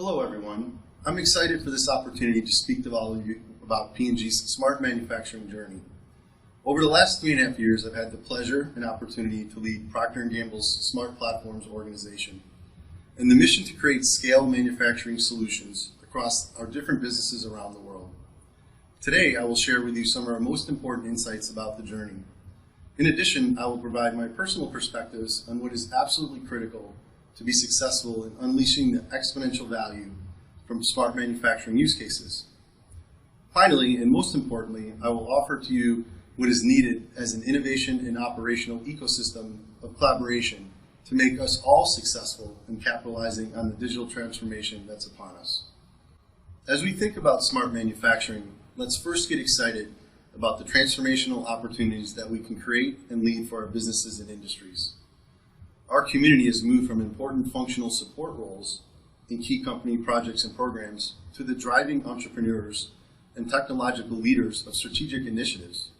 Hello everyone. I'm excited for this opportunity to speak to all of you about P&G's smart manufacturing journey. Over the last 3.5 years, I've had the pleasure and opportunity to lead Procter & Gamble's Smart Platforms organization and the mission to create scale manufacturing solutions across our different businesses around the world. Today, I will share with you some of our most important insights about the journey. In addition, I will provide my personal perspectives on what is absolutely critical to be successful in unleashing the exponential value from smart manufacturing use cases. Finally, and most importantly, I will offer to you what is needed as an innovation and operational ecosystem of collaboration to make us all successful in capitalizing on the digital transformation that's upon us. As we think about smart manufacturing, let's first get excited about the transformational opportunities that we can create and lead for our businesses and industries. Our community has moved from important functional support roles in key company projects and programs to the driving entrepreneurs and technological leaders of strategic initiatives.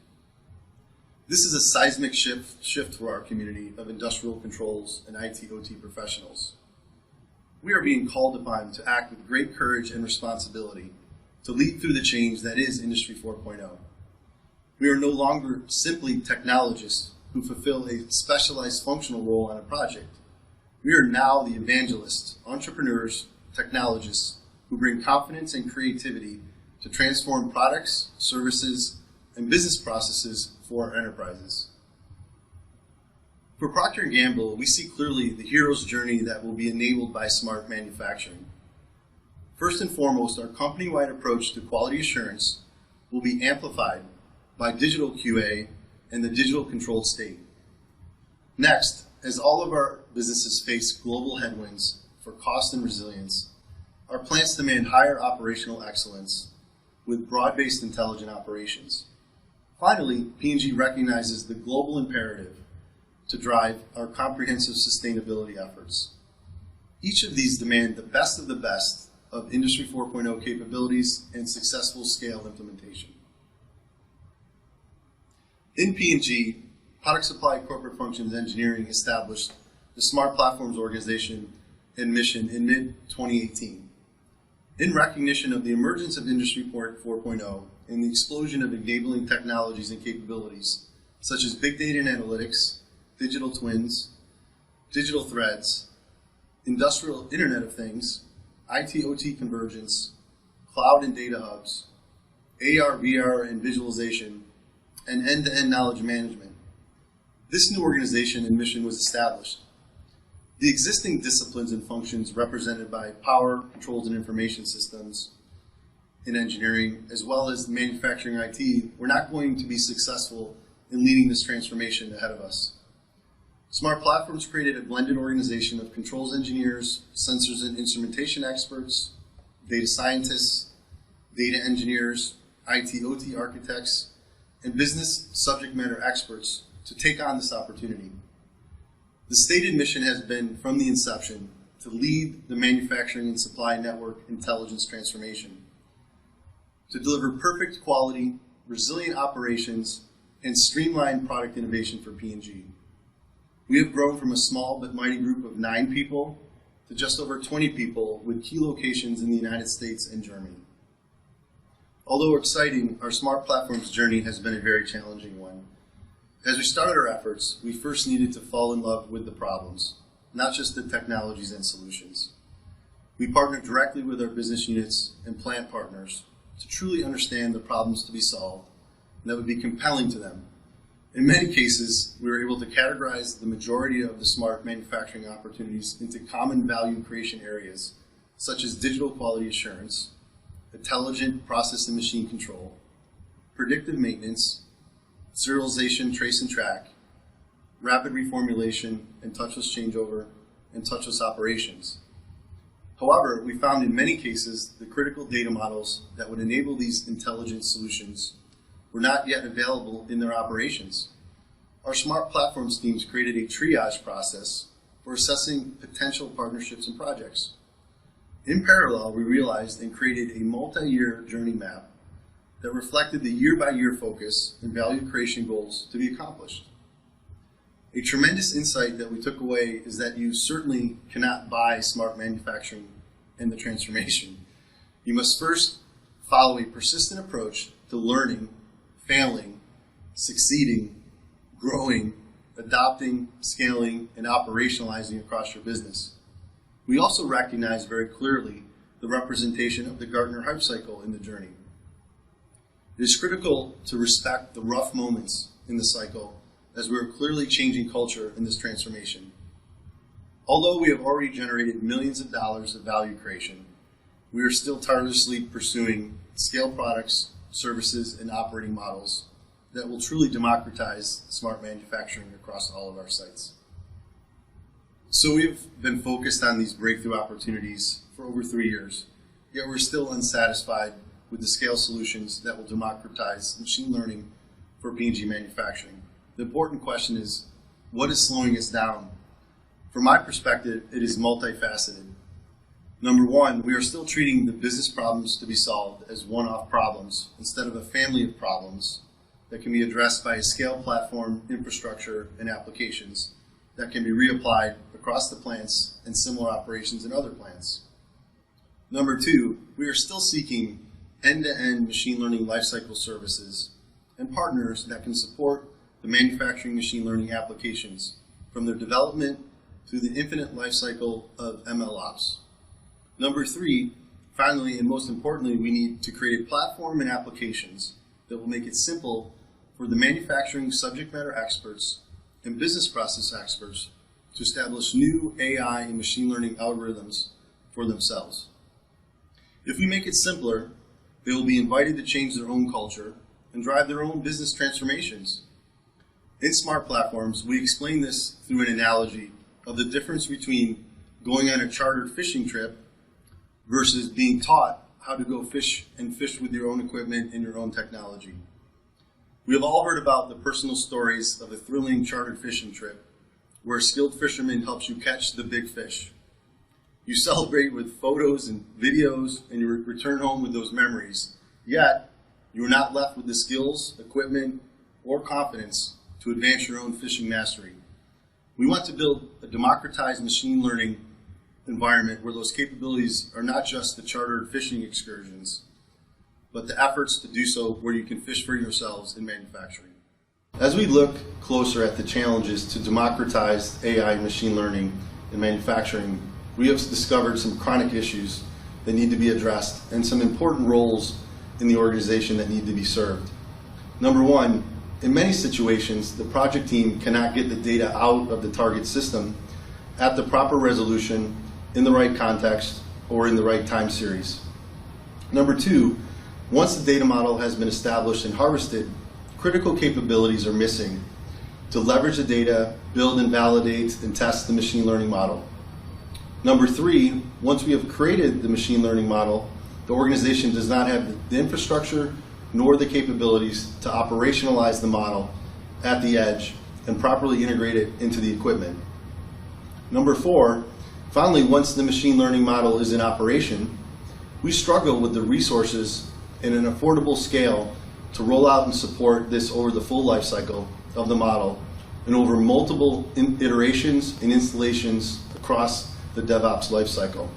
This is a seismic shift for our community of industrial controls and IT/OT professionals. We are being called upon to act with great courage and responsibility to lead through the change that is Industry 4.0. We are no longer simply technologists who fulfill a specialized functional role on a project. We are now the evangelists, entrepreneurs, technologists who bring confidence and creativity to transform products, services, and business processes for our enterprises. For Procter & Gamble, we see clearly the hero's journey that will be enabled by smart manufacturing. First and foremost, our company-wide approach to quality assurance will be amplified by digital QA and the digital controlled state. Next, as all of our businesses face global headwinds for cost and resilience, our plants demand higher operational excellence with broad-based intelligent operations. Finally, P&G recognizes the global imperative to drive our comprehensive sustainability efforts. Each of these demand the best of Industry 4.0 capabilities and successful scale implementation. In P&G, Product Supply Corporate Functions Engineering established the Smart Platforms organization and mission in mid-2018. In recognition of the emergence of Industry 4.0 and the explosion of enabling technologies and capabilities, such as big data and analytics, digital twins, digital threads, industrial Internet of Things, IT/OT convergence, cloud and data hubs, AR, VR, and visualization, and end-to-end knowledge management. This new organization and mission was established. The existing disciplines and functions represented by power, controls, and information systems in engineering, as well as manufacturing IT, were not going to be successful in leading this transformation ahead of us. Smart Platforms created a blended organization of controls engineers, sensors and instrumentation experts, data scientists, data engineers, IT/OT architects, and business subject matter experts to take on this opportunity. The stated mission has been, from the inception, to lead the manufacturing and supply network intelligence transformation, to deliver perfect quality, resilient operations, and streamlined product innovation for P&G. We have grown from a small but mighty group of 9 people to just over 20 people with key locations in the United States and Germany. Although exciting, our Smart Platforms journey has been a very challenging one. As we started our efforts, we first needed to fall in love with the problems, not just the technologies and solutions. We partnered directly with our business units and plant partners to truly understand the problems to be solved and that would be compelling to them. In many cases, we were able to categorize the majority of the smart manufacturing opportunities into common value creation areas, such as digital quality assurance, intelligent process and machine control, predictive maintenance, serialization, trace and track, rapid reformulation and touchless changeover, and touchless operations. However, we found in many cases the critical data models that would enable these intelligent solutions were not yet available in their operations. Our Smart Platforms teams created a triage process for assessing potential partnerships and projects. In parallel, we realized and created a multi-year journey map that reflected the year-by-year focus and value creation goals to be accomplished. A tremendous insight that we took away is that you certainly cannot buy smart manufacturing and the transformation. You must first follow a persistent approach to learning, failing, succeeding, growing, adopting, scaling, and operationalizing across your business. We also recognize very clearly the representation of the Gartner hype cycle in the journey. It is critical to respect the rough moments in the cycle as we are clearly changing culture in this transformation. Although we have already generated millions of dollars of value creation, we are still tirelessly pursuing scale products, services, and operating models that will truly democratize smart manufacturing across all of our sites. So we've been focused on these breakthrough opportunities for over 3 years, yet we're still unsatisfied with the scale solutions that will democratize machine learning for P&G manufacturing. The important question is, what is slowing us down? From my perspective, it is multifaceted. Number one, we are still treating the business problems to be solved as one-off problems instead of a family of problems that can be addressed by a scale platform, infrastructure, and applications that can be reapplied across the plants and similar operations in other plants. Number two, we are still seeking end-to-end machine learning lifecycle services and partners that can support the manufacturing machine learning applications from their development through the infinite lifecycle of ML ops. Number three, finally and most importantly, we need to create a platform and applications that will make it simple for the manufacturing subject matter experts and business process experts to establish new AI and machine learning algorithms for themselves. If we make it simpler, they will be invited to change their own culture and drive their own business transformations. In Smart Platforms, we explain this through an analogy of the difference between going on a chartered fishing trip versus being taught how to go fish and fish with your own equipment and your own technology. We have all heard about the personal stories of a thrilling chartered fishing trip where a skilled fisherman helps you catch the big fish. You celebrate with photos and videos and you return home with those memories, yet you are not left with the skills, equipment, or confidence to advance your own fishing mastery. We want to build a democratized machine learning environment where those capabilities are not just the chartered fishing excursions, but the efforts to do so where you can fish for yourselves in manufacturing. As we look closer at the challenges to democratize AI and machine learning in manufacturing, we have discovered some chronic issues that need to be addressed and some important roles in the organization that need to be served. Number one, in many situations, the project team cannot get the data out of the target system at the proper resolution, in the right context, or in the right time series. Number two, once the data model has been established and harvested, critical capabilities are missing to leverage the data, build and validate and test the machine learning model. Number three, once we have created the machine learning model, the organization does not have the infrastructure nor the capabilities to operationalize the model at the edge and properly integrate it into the equipment. Number four, finally, once the machine learning model is in operation, we struggle with the resources in an affordable scale to roll out and support this over the full life cycle of the model and over multiple iterations and installations across the DevOps life cycle.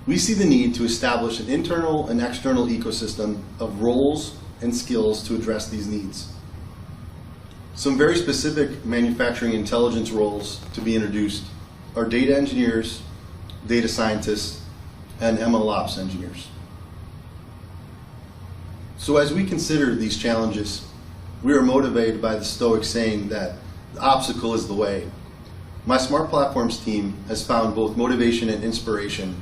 We see the need to establish an internal and external ecosystem of roles and skills to address these needs. Some very specific manufacturing intelligence roles to be introduced are data engineers, data scientists, and ML ops engineers. So as we consider these challenges, we are motivated by the Stoic saying that the obstacle is the way. My Smart Platforms team has found both motivation and inspiration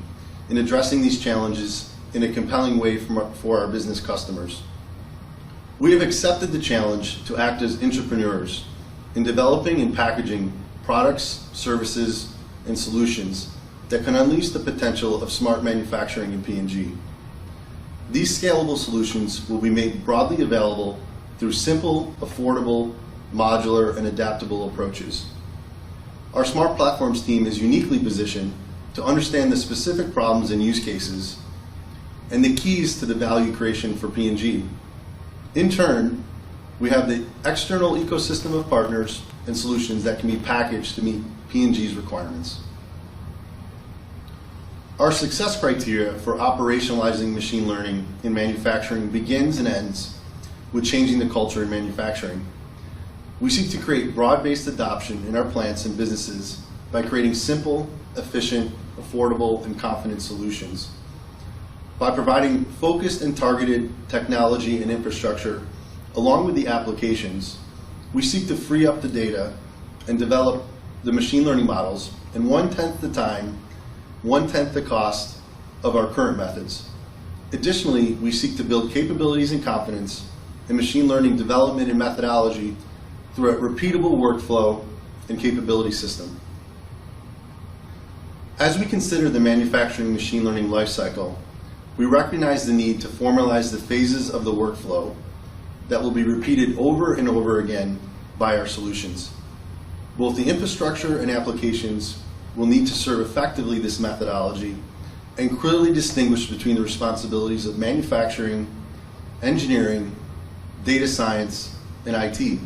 in addressing these challenges in a compelling way for our business customers. We have accepted the challenge to act as entrepreneurs in developing and packaging products, services, and solutions that can unleash the potential of smart manufacturing in P&G. These scalable solutions will be made broadly available through simple, affordable, modular, and adaptable approaches. Our Smart Platforms team is uniquely positioned to understand the specific problems and use cases and the keys to the value creation for P&G. In turn, we have the external ecosystem of partners and solutions that can be packaged to meet P&G's requirements. Our success criteria for operationalizing machine learning in manufacturing begins and ends with changing the culture in manufacturing. We seek to create broad-based adoption in our plants and businesses by creating simple, efficient, affordable, and confident solutions. By providing focused and targeted technology and infrastructure, along with the applications, we seek to free up the data and develop the machine learning models in 1/10 the time, 1/10 the cost of our current methods. Additionally, we seek to build capabilities and confidence in machine learning development and methodology through a repeatable workflow and capability system. As we consider the manufacturing machine learning lifecycle, we recognize the need to formalize the phases of the workflow that will be repeated over and over again by our solutions. Both the infrastructure and applications will need to serve effectively this methodology and clearly distinguish between the responsibilities of manufacturing, engineering, data science, and IT.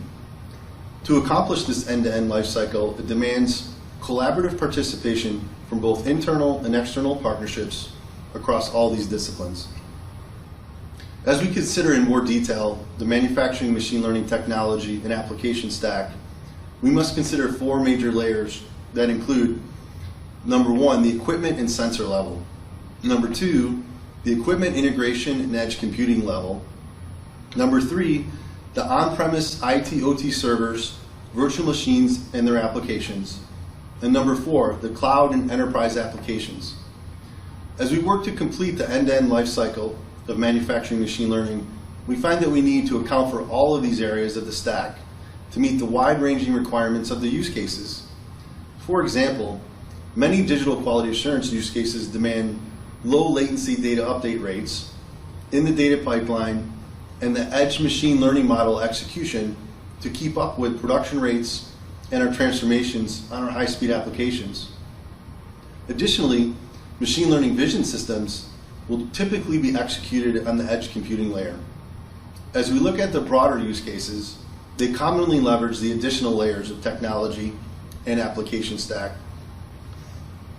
To accomplish this end-to-end lifecycle, it demands collaborative participation from both internal and external partnerships across all these disciplines. As we consider in more detail the manufacturing machine learning technology and application stack, we must consider 4 major layers that include: number 1, the equipment and sensor level; number 2, the equipment integration and edge computing level; number 3, the on-premise IT/OT servers, virtual machines, and their applications; and number 4, the cloud and enterprise applications. As we work to complete the end-to-end life cycle of manufacturing machine learning, we find that we need to account for all of these areas of the stack to meet the wide-ranging requirements of the use cases. For example, many digital quality assurance use cases demand low latency data update rates in the data pipeline and the edge machine learning model execution to keep up with production rates and our transformations on our high-speed applications. Additionally, machine learning vision systems will typically be executed on the edge computing layer. As we look at the broader use cases, they commonly leverage the additional layers of technology and application stack.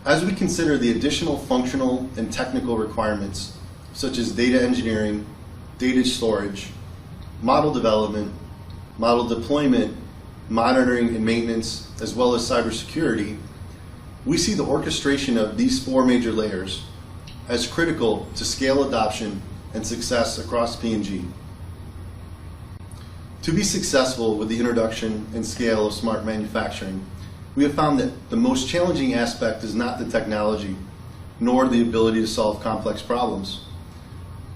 As we consider the additional functional and technical requirements, such as data engineering, data storage, model development, model deployment, monitoring and maintenance, as well as cybersecurity, we see the orchestration of these 4 major layers as critical to scale adoption and success across P&G. To be successful with the introduction and scale of smart manufacturing, we have found that the most challenging aspect is not the technology, nor the ability to solve complex problems.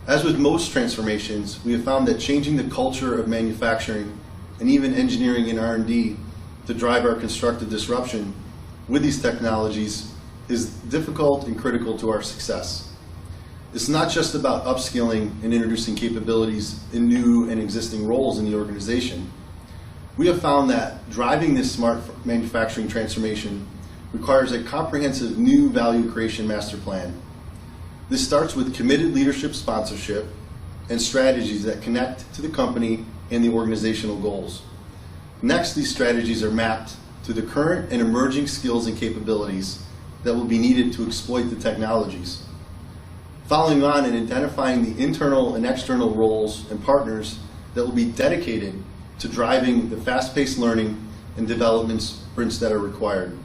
As with most transformations, we have found that changing the culture of manufacturing and even engineering and R&D to drive our constructive disruption with these technologies is difficult and critical to our success. It's not just about upskilling and introducing capabilities in new and existing roles in the organization. We have found that driving this smart manufacturing transformation requires a comprehensive new value creation master plan. This starts with committed leadership sponsorship and strategies that connect to the company and the organizational goals. Next, these strategies are mapped to the current and emerging skills and capabilities that will be needed to exploit the technologies. Following on and identifying the internal and external roles and partners that will be dedicated to driving the fast-paced learning and development sprints that are required.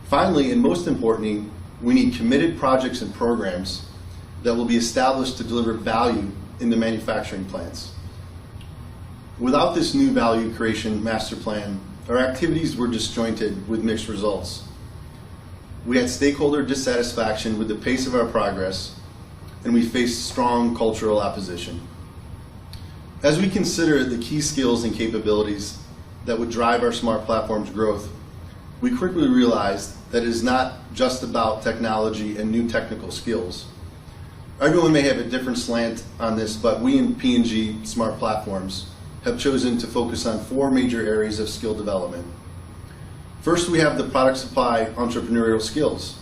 Finally, and most importantly, we need committed projects and programs that will be established to deliver value in the manufacturing plants. Without this new value creation master plan, our activities were disjointed with mixed results. We had stakeholder dissatisfaction with the pace of our progress, and we faced strong cultural opposition. As we consider the key skills and capabilities that would drive our smart platform's growth, we quickly realized that it is not just about technology and new technical skills. Everyone may have a different slant on this, but we in P&G Smart Platforms have chosen to focus on 4 major areas of skill development. First, we have the product supply entrepreneurial skills.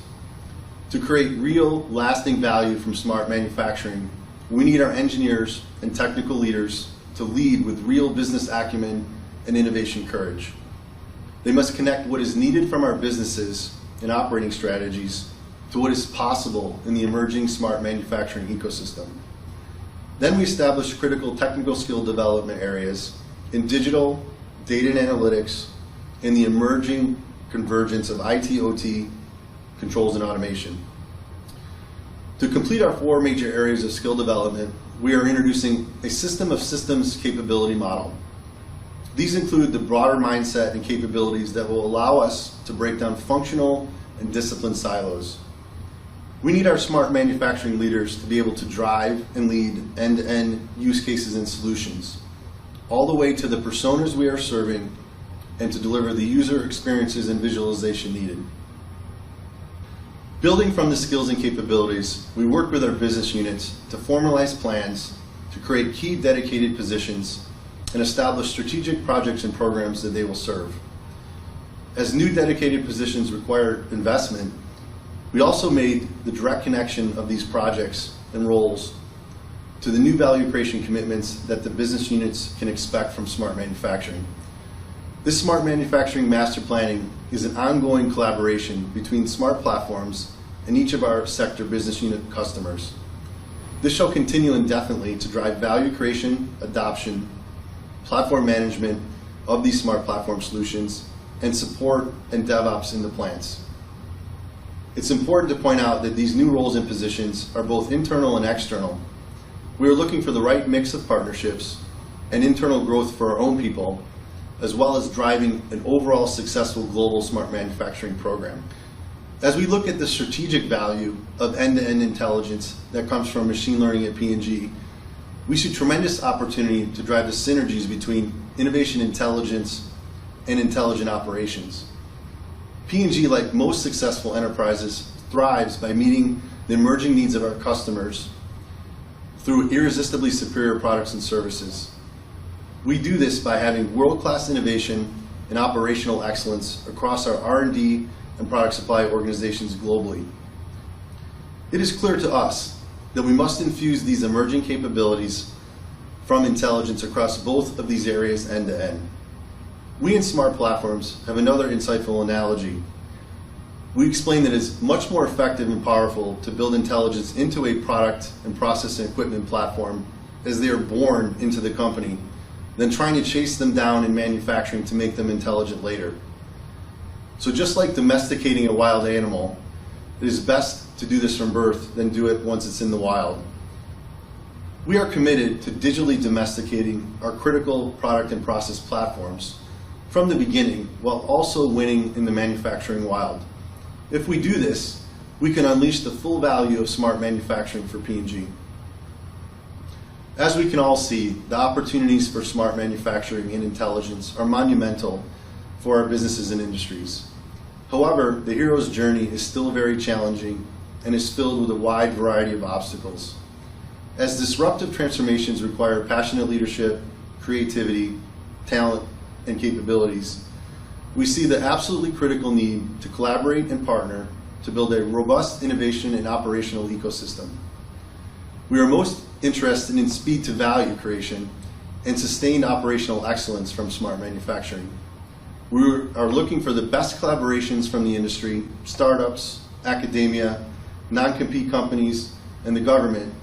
To create real, lasting value from smart manufacturing, we need our engineers and technical leaders to lead with real business acumen and innovation courage. They must connect what is needed from our businesses and operating strategies to what is possible in the emerging smart manufacturing ecosystem. Then we established critical technical skill development areas in digital, data and analytics, and the emerging convergence of IT/OT, controls and automation. To complete our 4 major areas of skill development, we are introducing a system of systems capability model. These include the broader mindset and capabilities that will allow us to break down functional and discipline silos. We need our smart manufacturing leaders to be able to drive and lead end-to-end use cases and solutions, all the way to the personas we are serving and to deliver the user experiences and visualization needed. Building from the skills and capabilities, we work with our business units to formalize plans to create key dedicated positions and establish strategic projects and programs that they will serve. As new dedicated positions require investment, we also made the direct connection of these projects and roles to the new value creation commitments that the business units can expect from smart manufacturing. This smart manufacturing master planning is an ongoing collaboration between smart platforms and each of our sector business unit customers. This shall continue indefinitely to drive value creation, adoption, platform management of these smart platform solutions, and support and DevOps in the plants. It's important to point out that these new roles and positions are both internal and external. We are looking for the right mix of partnerships and internal growth for our own people, as well as driving an overall successful global smart manufacturing program. As we look at the strategic value of end-to-end intelligence that comes from machine learning at P&G, we see tremendous opportunity to drive the synergies between innovation intelligence and intelligent operations. P&G, like most successful enterprises, thrives by meeting the emerging needs of our customers through irresistibly superior products and services. We do this by having world-class innovation and operational excellence across our R&D and product supply organizations globally. It is clear to us that we must infuse these emerging capabilities from intelligence across both of these areas end to end. We in Smart Platforms have another insightful analogy. We explain that it's much more effective and powerful to build intelligence into a product and process and equipment platform as they are born into the company than trying to chase them down in manufacturing to make them intelligent later. So just like domesticating a wild animal, it is best to do this from birth than do it once it's in the wild. We are committed to digitally domesticating our critical product and process platforms from the beginning while also winning in the manufacturing wild. If we do this, we can unleash the full value of smart manufacturing for P&G. As we can all see, the opportunities for smart manufacturing and intelligence are monumental for our businesses and industries. However, the hero's journey is still very challenging and is filled with a wide variety of obstacles. As disruptive transformations require passionate leadership, creativity, talent, and capabilities, we see the absolutely critical need to collaborate and partner to build a robust innovation and operational ecosystem. We are most interested in speed to value creation and sustained operational excellence from smart manufacturing. We are looking for the best collaborations from the industry, startups, academia, non-compete companies, and the government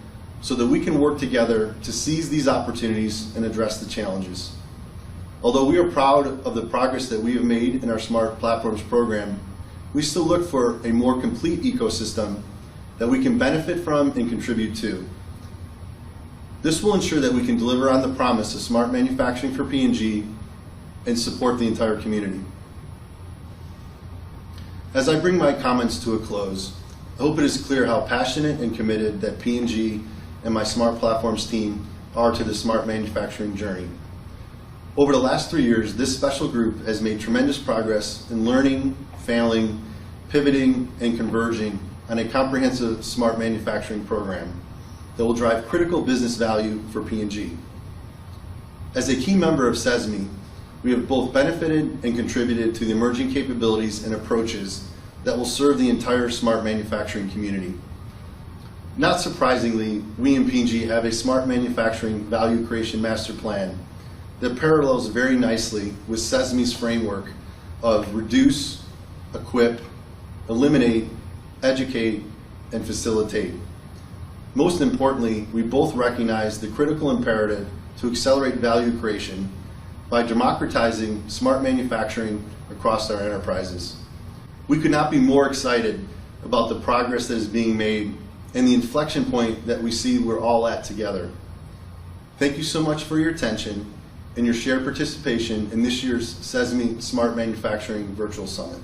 so that we can work together to seize these opportunities and address the challenges. Although we are proud of the progress that we have made in our Smart Platforms program, we still look for a more complete ecosystem that we can benefit from and contribute to. This will ensure that we can deliver on the promise of smart manufacturing for P&G and support the entire community. As I bring my comments to a close, I hope it is clear how passionate and committed that P&G and my Smart Platforms team are to the smart manufacturing journey. Over the last 3 years, this special group has made tremendous progress in learning, failing, pivoting, and converging on a comprehensive smart manufacturing program that will drive critical business value for P&G. As a key member of SESME, we have both benefited and contributed to the emerging capabilities and approaches that will serve the entire smart manufacturing community. Not surprisingly, we in P&G have a smart manufacturing value creation master plan that parallels very nicely with SESME's framework of reduce, equip, eliminate, educate, and facilitate. Most importantly, we both recognize the critical imperative to accelerate value creation by democratizing smart manufacturing across our enterprises. We could not be more excited about the progress that is being made and the inflection point that we see we're all at together. Thank you so much for your attention and your shared participation in this year's Sesame Smart Manufacturing Virtual Summit.